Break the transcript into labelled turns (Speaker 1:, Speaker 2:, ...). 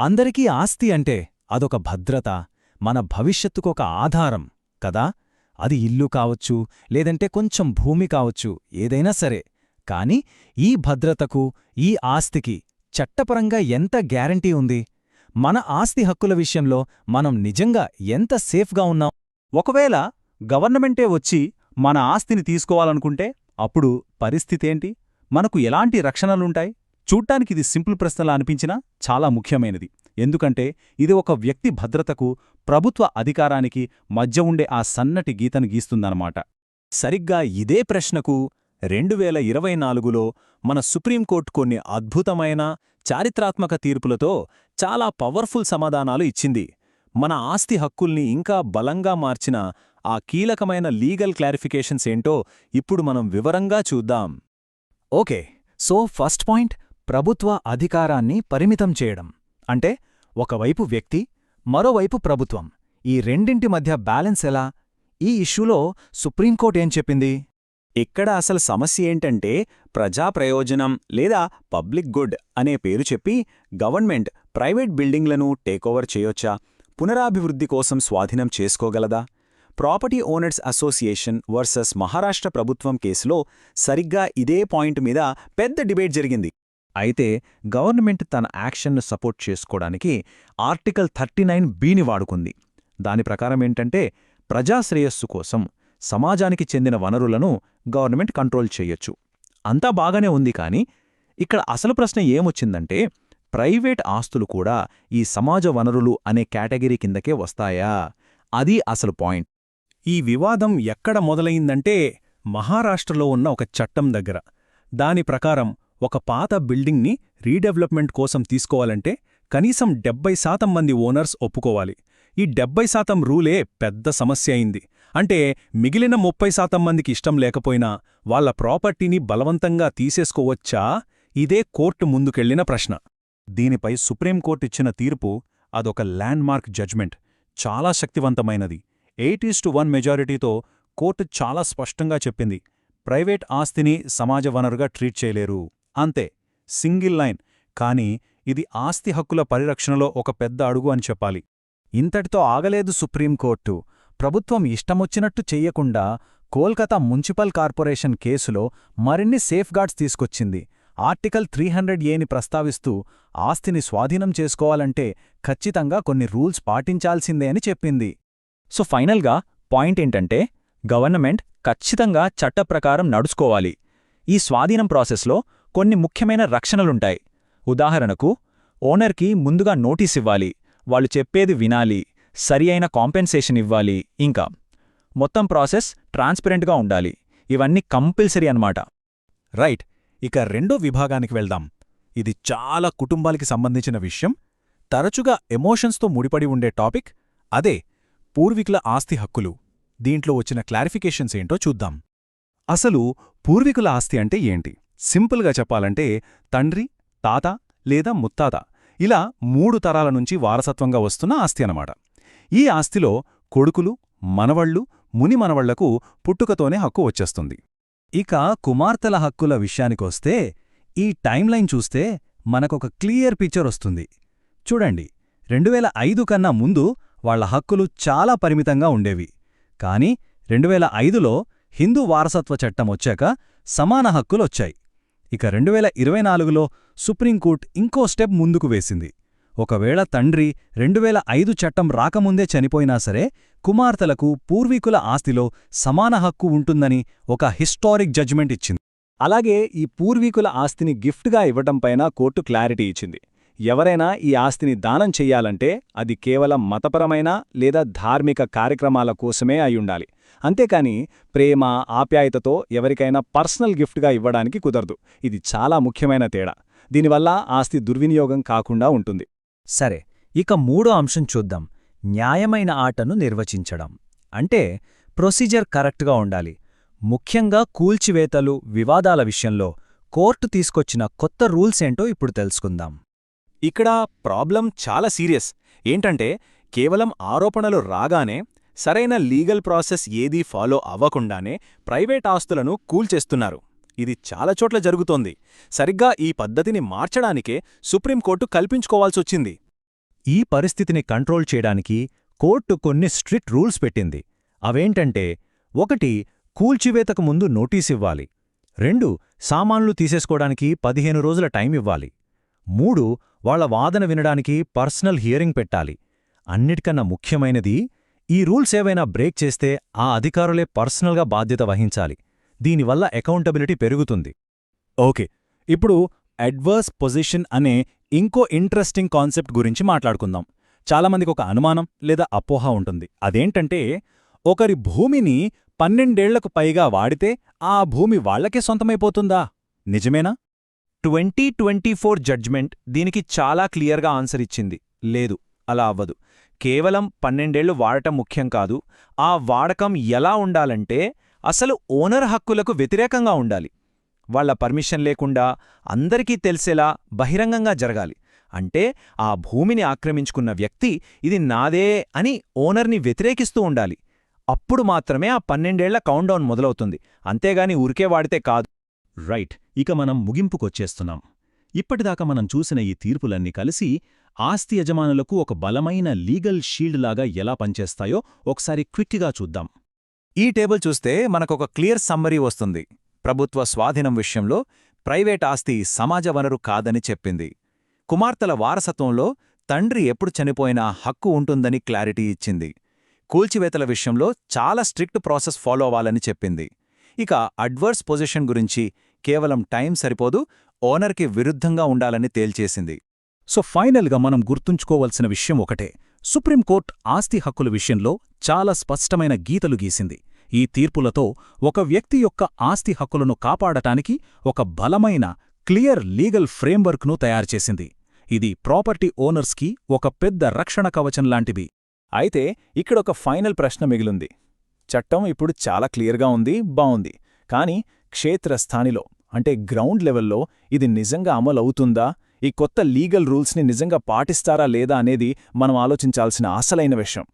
Speaker 1: అందరికీ ఆస్తి అంటే అదొక భద్రత, మన భవిష్యత్తుకొక ఆధారం కదా. అది ఇల్లు కావచ్చు, లేదంటే కొంచెం భూమి కావచ్చు, ఏదైనా సరే. కాని ఈ భద్రతకు, ఈ ఆస్తికి చట్టపరంగా ఎంత గ్యారంటీ ఉంది? మన ఆస్తి హక్కుల విషయంలో మనం నిజంగా ఎంత సేఫ్గా ఉన్నాం?
Speaker 2: ఒకవేళ గవర్నమెంటే వచ్చి మన ఆస్తిని తీసుకోవాలనుకుంటే అప్పుడు పరిస్థితేంటి? మనకు ఎలాంటి రక్షణలుంటాయి? చూడ్డానికిది సింపుల్ ప్రశ్నలా అనిపించినా చాలా ముఖ్యమైనది. ఎందుకంటే ఇది ఒక వ్యక్తి భద్రతకు, ప్రభుత్వ అధికారానికి మధ్య ఉండే ఆ సన్నటి గీతను గీస్తుందన్నమాట.
Speaker 1: సరిగ్గా ఇదే ప్రశ్నకు 2024లో మన సుప్రీంకోర్టు కొన్ని అద్భుతమైన, చారిత్రాత్మక తీర్పులతో చాలా పవర్ఫుల్ సమాధానాలు ఇచ్చింది. మన ఆస్తి హక్కుల్ని ఇంకా బలంగా మార్చిన ఆ కీలకమైన లీగల్ క్లారిఫికేషన్స్ ఏంటో ఇప్పుడు మనం వివరంగా చూద్దాం. ఓకే, సో ఫస్ట్ పాయింట్, ప్రభుత్వ అధికారాన్ని పరిమితం చేయడం. అంటే ఒకవైపు వ్యక్తి, మరోవైపు ప్రభుత్వం. ఈ రెండింటి మధ్య బ్యాలెన్స్ ఎలా? ఈ ఇష్యూలో సుప్రీంకోర్టు ఏం చెప్పింది?
Speaker 2: ఇక్కడ అసలు సమస్య ఏంటంటే, ప్రజాప్రయోజనం లేదా పబ్లిక్ గుడ్ అనే పేరు చెప్పి గవర్నమెంట్ ప్రైవేట్ బిల్డింగ్లను టేకోవర్ చేయొచ్చా? పునరాభివృద్ధి కోసం స్వాధీనం చేసుకోగలదా? Property owners association versus Maharashtra ప్రభుత్వం కేసులో సరిగ్గా ఇదే పాయింట్ మీద పెద్ద డిబేట్ జరిగింది.
Speaker 1: అయితే గవర్నమెంట్ తన యాక్షన్ను సపోర్ట్ చేసుకోవడానికి ఆర్టికల్ 39(b)ని వాడుకుంది. దాని ప్రకారమేంటంటే, ప్రజాశ్రేయస్సు కోసం సమాజానికి చెందిన వనరులను గవర్నమెంట్ కంట్రోల్ చెయ్యొచ్చు. అంతా బాగానే ఉంది, కానీ ఇక్కడ అసలు ప్రశ్న ఏమొచ్చిందంటే, ప్రైవేట్ ఆస్తులు కూడా ఈ సమాజ వనరులు అనే కేటగిరీ కిందకే వస్తాయా? అది అసలు పాయింట్.
Speaker 2: ఈ వివాదం ఎక్కడ మొదలయిందంటే, మహారాష్ట్రలో ఉన్న ఒక చట్టం దగ్గర. దాని ప్రకారం ఒక పాత బిల్డింగ్ని రీడెవలప్మెంట్ కోసం తీసుకోవాలంటే కనీసం 70% మంది ఓనర్స్ ఒప్పుకోవాలి. ఈ 70% రూలే పెద్ద సమస్య అయింది. అంటే మిగిలిన 30% మందికి ఇష్టం లేకపోయినా వాళ్ల ప్రాపర్టీని బలవంతంగా తీసేసుకోవచ్చా? ఇదే కోర్టు ముందుకెళ్లిన ప్రశ్న. దీనిపై సుప్రీంకోర్టు ఇచ్చిన తీర్పు అదొక ల్యాండ్మార్క్ జడ్జ్మెంట్. చాలా శక్తివంతమైనది. 8:1 మెజారిటీతో కోర్టు చాలా స్పష్టంగా చెప్పింది, ప్రైవేట్ ఆస్తిని సమాజ వనరుగా ట్రీట్ చేయలేరు. అంతే, సింగిల్ లైన్. కానీ ఇది ఆస్తి హక్కుల పరిరక్షణలో ఒక పెద్ద అడుగు అని చెప్పాలి.
Speaker 1: ఇంతటితో ఆగలేదు సుప్రీంకోర్టు. ప్రభుత్వం ఇష్టమొచ్చినట్టు చెయ్యకుండా కోల్కతా మున్సిపల్ కార్పొరేషన్ కేసులో మరిన్ని సేఫ్గార్డ్స్ తీసుకొచ్చింది. ఆర్టికల్ 300(a)ని ప్రస్తావిస్తూ ఆస్తిని స్వాధీనం చేసుకోవాలంటే ఖచ్చితంగా కొన్ని రూల్స్ పాటించాల్సిందే అని చెప్పింది.
Speaker 2: సో ఫైనల్గా పాయింట్ ఏంటంటే, గవర్నమెంట్ ఖచ్చితంగా చట్టప్రకారం నడుచుకోవాలి. ఈ స్వాధీనం ప్రాసెస్లో కొన్ని ముఖ్యమైన రక్షణలుంటాయి. ఉదాహరణకు, ఓనర్కి ముందుగా నోటీస్ ఇవ్వాలి, వాళ్ళు చెప్పేది వినాలి, సరి అయిన కాంపెన్సేషన్ ఇవ్వాలి, ఇంకా మొత్తం ప్రాసెస్ ట్రాన్స్పరెంట్గా ఉండాలి. ఇవన్నీ కంపల్సరీ అన్నమాట.
Speaker 1: రైట్. ఇక రెండో విభాగానికి వెళ్దాం. ఇది చాలా కుటుంబాలకి సంబంధించిన విషయం, తరచుగా ఎమోషన్స్తో ముడిపడి ఉండే టాపిక్. అదే పూర్వీకుల ఆస్తి హక్కులు. దీంట్లో వచ్చిన క్లారిఫికేషన్స్ ఏంటో చూద్దాం. అసలు పూర్వీకుల ఆస్తి అంటే ఏంటి? సింపుల్గా చెప్పాలంటే, తండ్రి, తాత లేదా ముత్తాత ఇలా 3 తరాల నుంచి వారసత్వంగా వస్తున్న ఆస్తి అన్నమాట. ఈ ఆస్తిలో కొడుకులు, మనవళ్లు, మునిమనవళ్లకు పుట్టుకతోనే హక్కు వచ్చేస్తుంది. ఇక కుమార్తెల హక్కుల విషయానికొస్తే, ఈ టైమ్లైన్ చూస్తే మనకొక క్లియర్ పిక్చర్ వస్తుంది. చూడండి, 2005 కన్నా ముందు వాళ్ల హక్కులు చాలా పరిమితంగా ఉండేవి. కానీ 2005లో హిందూ వారసత్వ చట్టం వచ్చాక సమాన హక్కులొచ్చాయి. ఇక 2024లో సుప్రీంకోర్టు ఇంకో స్టెప్ ముందుకు వేసింది. ఒకవేళ తండ్రి 2005 చట్టం రాకముందే చనిపోయినా సరే, కుమార్తెలకు పూర్వీకుల ఆస్తిలో సమాన హక్కు ఉంటుందని ఒక హిస్టారిక్ జడ్జిమెంట్ ఇచ్చింది. అలాగే ఈ పూర్వీకుల ఆస్తిని గిఫ్ట్గా ఇవ్వటంపైన కోర్టు క్లారిటీ ఇచ్చింది. ఎవరైనా ఈ ఆస్తిని దానం చెయ్యాలంటే అది కేవలం మతపరమైన లేదా ధార్మిక కార్యక్రమాల కోసమే అయ్యుండాలి. అంతేకాని ప్రేమ, ఆప్యాయతతో ఎవరికైనా పర్సనల్ గిఫ్ట్గా ఇవ్వడానికి కుదరదు. ఇది చాలా ముఖ్యమైన తేడా. దీనివల్ల ఆస్తి దుర్వినియోగం కాకుండా ఉంటుంది. సరే, ఇక మూడో అంశం చూద్దాం. న్యాయమైన ఆటను నిర్వచించడం. అంటే ప్రొసీజర్ కరెక్ట్గా ఉండాలి. ముఖ్యంగా కూల్చివేతలు, వివాదాల విషయంలో కోర్టు తీసుకొచ్చిన కొత్త రూల్స్ ఏంటో ఇప్పుడు తెలుసుకుందాం.
Speaker 2: ఇక్కడ ప్రాబ్లం చాలా సీరియస్. ఏంటంటే, కేవలం ఆరోపణలు రాగానే సరైన లీగల్ ప్రాసెస్ ఏదీ ఫాలో అవ్వకుండానే ప్రైవేట్ ఆస్తులను కూల్చేస్తున్నారు. ఇది చాలా చోట్ల జరుగుతోంది. సరిగ్గా ఈ పద్ధతిని మార్చడానికే సుప్రీంకోర్టు కల్పించుకోవాల్సొచ్చింది. ఈ పరిస్థితిని కంట్రోల్ చేయడానికి కోర్టు కొన్ని స్ట్రిక్ట్ రూల్స్ పెట్టింది. అవేంటంటే 1 కూల్చివేతకు ముందు నోటీసివ్వాలి, 2 సామాన్లు తీసేసుకోవడానికి 15 రోజుల టైం ఇవ్వాలి, 3 వాళ్ల వాదన వినడానికి పర్సనల్ హియరింగ్ పెట్టాలి. అన్నిటికన్నా ముఖ్యమైనది, ఈ రూల్స్ ఏవైనా బ్రేక్ చేస్తే ఆ అధికారులే పర్సనల్గా బాధ్యత వహించాలి. దీనివల్ల అకౌంటబిలిటీ పెరుగుతుంది.
Speaker 1: ఓకే, ఇప్పుడు అడ్వర్స్ పొజిషన్ అనే ఇంకో ఇంట్రెస్టింగ్ కాన్సెప్ట్ గురించి మాట్లాడుకుందాం. చాలామందికి ఒక అనుమానం లేదా అపోహ ఉంటుంది. అదేంటంటే, ఒకరి భూమిని 12 ఏళ్లకు పైగా వాడితే ఆ భూమి వాళ్లకే సొంతమైపోతుందా? నిజమేనా?
Speaker 2: 2024 జడ్జ్మెంట్ దీనికి చాలా క్లియర్గా ఆన్సర్ ఇచ్చింది. లేదు, అలా అవ్వదు. కేవలం 12 ఏళ్లు వాడటం ముఖ్యం కాదు. ఆ వాడకం ఎలా ఉండాలంటే అసలు ఓనర్ హక్కులకు వ్యతిరేకంగా ఉండాలి. వాళ్ల పర్మిషన్ లేకుండా అందరికీ తెలిసేలా బహిరంగంగా జరగాలి. అంటే ఆ భూమిని ఆక్రమించుకున్న వ్యక్తి ఇది నాదే అని ఓనర్ని వ్యతిరేకిస్తూ ఉండాలి. అప్పుడు మాత్రమే ఆ 12 ఏళ్ల కౌంట్డౌన్ మొదలవుతుంది. అంతేగాని ఊరికే వాడితే కాదు.
Speaker 3: రైట్, ఇక మనం ముగింపుకొచ్చేస్తున్నాం. ఇప్పటిదాకా మనం చూసిన ఈ తీర్పులన్నీ కలిసి ఆస్తి యజమానులకు ఒక బలమైన లీగల్ షీల్డ్ లాగా ఎలా పనిచేస్తాయో ఒకసారి క్విక్గా చూద్దాం.
Speaker 1: ఈ టేబుల్ చూస్తే మనకొక క్లియర్ సమ్మరీ వస్తుంది. ప్రభుత్వ స్వాధీనం విషయంలో ప్రైవేట్ ఆస్తి సమాజ వనరు కాదని చెప్పింది. కుమార్తెల వారసత్వంలో తండ్రి ఎప్పుడు చనిపోయినా హక్కు ఉంటుందని క్లారిటీ ఇచ్చింది. కూల్చివేతల విషయంలో చాలా స్ట్రిక్ట్ ప్రాసెస్ ఫాలో అవ్వాలని చెప్పింది. ఇక అడ్వర్స్ పొజిషన్ గురించి కేవలం టైం సరిపోదు, ఓనర్కి విరుద్ధంగా ఉండాలని తేల్చేసింది.
Speaker 2: సో ఫైనల్గా మనం గుర్తుంచుకోవలసిన విషయం ఒకటే: సుప్రీంకోర్టు ఆస్తి హక్కుల విషయంలో చాలా స్పష్టమైన గీతలు గీసింది. ఈ తీర్పులతో ఒక వ్యక్తి యొక్క ఆస్తి హక్కులను కాపాడటానికి ఒక బలమైన, క్లియర్ లీగల్ ఫ్రేమ్వర్క్ను తయారుచేసింది. ఇది ప్రాపర్టీ ఓనర్స్కి ఒక పెద్ద రక్షణ కవచం లాంటిది.
Speaker 1: అయితే ఇక్కడొక ఫైనల్ ప్రశ్న మిగిలింది. చట్టం ఇప్పుడు చాలా క్లియర్గా ఉంది, బావుంది. కానీ క్షేత్రస్థానిలో, అంటే గ్రౌండ్ లెవెల్లో ఇది నిజంగా అమలు అవుతుందా? ఈ కొత్త లీగల్ రూల్స్ని నిజంగా పాటిస్తారా లేదా అనేది మనం ఆలోచించాల్సిన అసలైన విషయం.